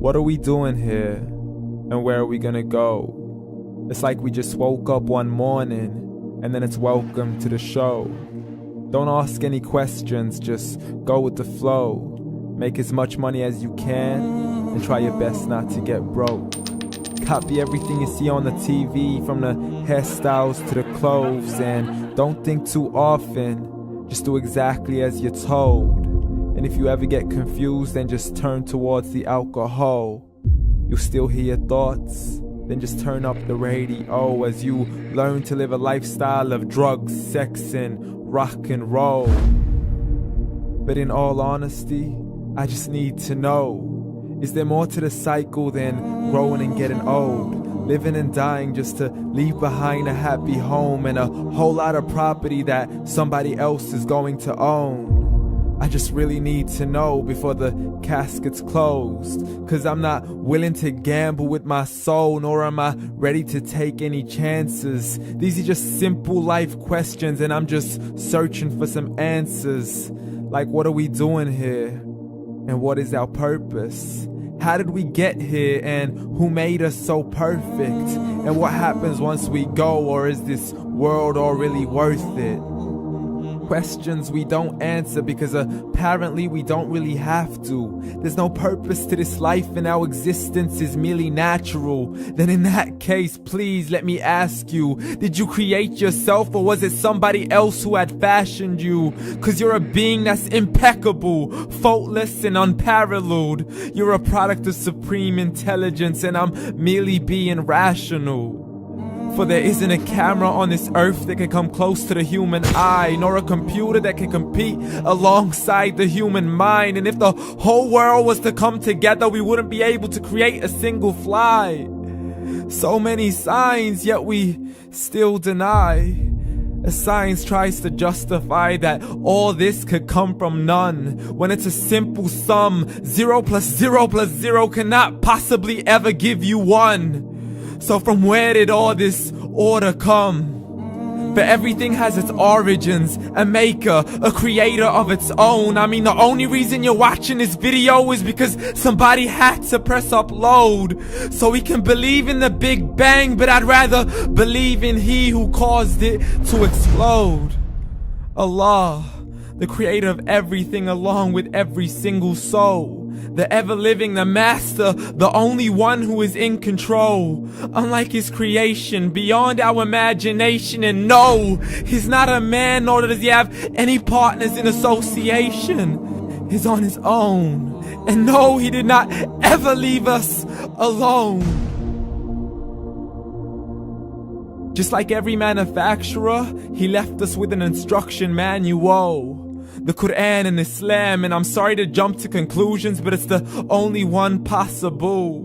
What are we doing here? And where are we gonna go? It's like we just woke up one morning and then it's welcome to the show. Don't ask any questions, just go with the flow. Make as much money as you can and try your best not to get broke. Copy everything you see on the TV, from the hairstyles to the clothes, and don't think too often, just do exactly as you're told. And if you ever get confused, then just turn towards the alcohol. You'll still hear your thoughts, then just turn up the radio as you learn to live a lifestyle of drugs, sex, and rock and roll. But in all honesty, I just need to know, is there more to the cycle than growing and getting old? Living and dying just to leave behind a happy home and a whole lot of property that somebody else is going to own. I just really need to know before the casket's closed, 'cause I'm not willing to gamble with my soul, nor am I ready to take any chances. These are just simple life questions and I'm just searching for some answers. Like, what are we doing here? And what is our purpose? How did we get here, and who made us so perfect? And what happens once we go, or is this world all really worth it? Questions we don't answer because apparently we don't really have to. There's no purpose to this life and our existence is merely natural. Then in that case, please let me ask you, did you create yourself, or was it somebody else who had fashioned you? 'Cause you're a being that's impeccable, faultless and unparalleled. You're a product of supreme intelligence and I'm merely being rational. For there isn't a camera on this earth that can come close to the human eye, nor a computer that can compete alongside the human mind. And if the whole world was to come together, we wouldn't be able to create a single fly. So many signs, yet we still deny. As science tries to justify that all this could come from none, when it's a simple sum. 0 plus 0 plus 0 cannot possibly ever give you 1. So from where did all this order come? For everything has its origins, a maker, a creator of its own. I mean, the only reason you're watching this video is because somebody had to press upload. So we can believe in the Big Bang, but I'd rather believe in He who caused it to explode. Allah, the creator of everything along with every single soul. The ever-living, the master, the only one who is in control. Unlike his creation, beyond our imagination. And no, he's not a man, nor does he have any partners in association. He's on his own. And no, he did not ever leave us alone. Just like every manufacturer, he left us with an instruction manual. The Quran and Islam, and I'm sorry to jump to conclusions, but it's the only one possible.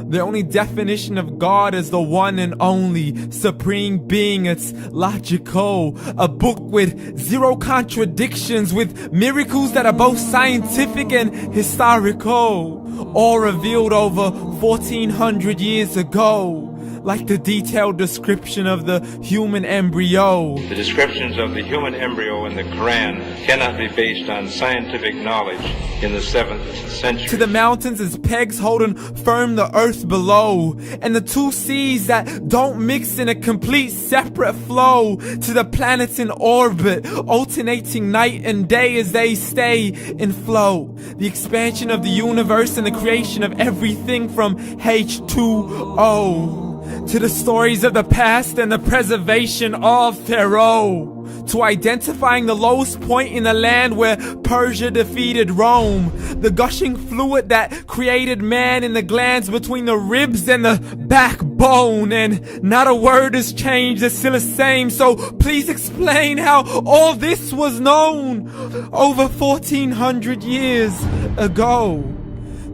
The only definition of God is the one and only supreme being. It's logical, a book with 0 contradictions, with miracles that are both scientific and historical, all revealed over 1400 years ago. Like the detailed description of the human embryo. The descriptions of the human embryo in the Quran cannot be based on scientific knowledge in the 7th century. To the mountains as pegs holding firm the earth below, and the 2 seas that don't mix in a complete separate flow. To the planets in orbit, alternating night and day as they stay in flow. The expansion of the universe and the creation of everything from H2O. To the stories of the past and the preservation of Pharaoh. To identifying the lowest point in the land where Persia defeated Rome. The gushing fluid that created man in the glands between the ribs and the backbone. And not a word has changed, it's still the same. So please explain how all this was known over 1400 years ago.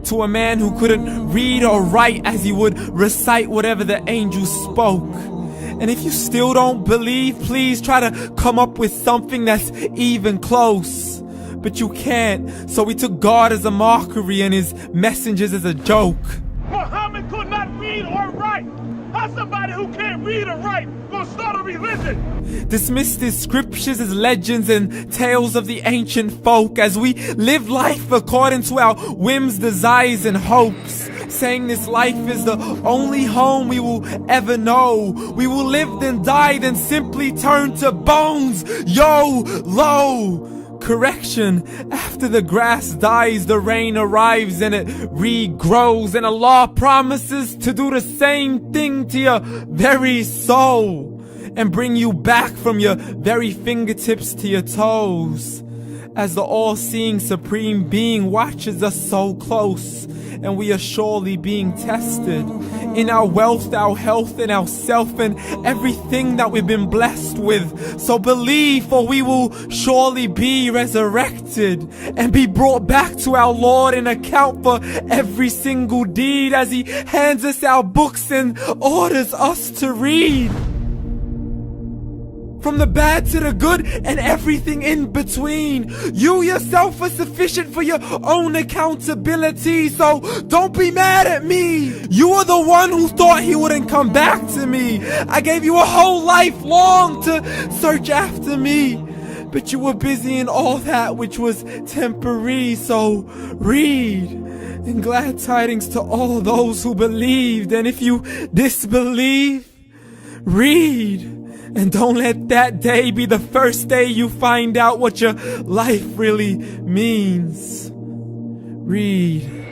To a man who couldn't read or write, as he would recite whatever the angels spoke. And if you still don't believe, please try to come up with something that's even close. But you can't, so we took God as a mockery and his messengers as a joke. Muhammad could not read or write. How's somebody who can't read or write gonna start a religion? Dismiss these scriptures as legends and tales of the ancient folk, as we live life according to our whims, desires, and hopes. saying this life is the only home we will ever know. We will live then die, then simply turn to bones. YOLO! Correction, after the grass dies, the rain arrives and it regrows, and Allah promises to do the same thing to your very soul and bring you back from your very fingertips to your toes, as the all-seeing supreme being watches us so close, and we are surely being tested in our wealth, our health, and our self, and everything that we've been blessed with. So believe, for we will surely be resurrected and be brought back to our Lord and account for every single deed, as He hands us our books and orders us to read. From the bad to the good and everything in between. You yourself are sufficient for your own accountability, so don't be mad at me. You are the one who thought He wouldn't come back to me. I gave you a whole life long to search after me, but you were busy in all that which was temporary. So read, and glad tidings to all those who believed. And if you disbelieve, read. And don't let that day be the first day you find out what your life really means. Read.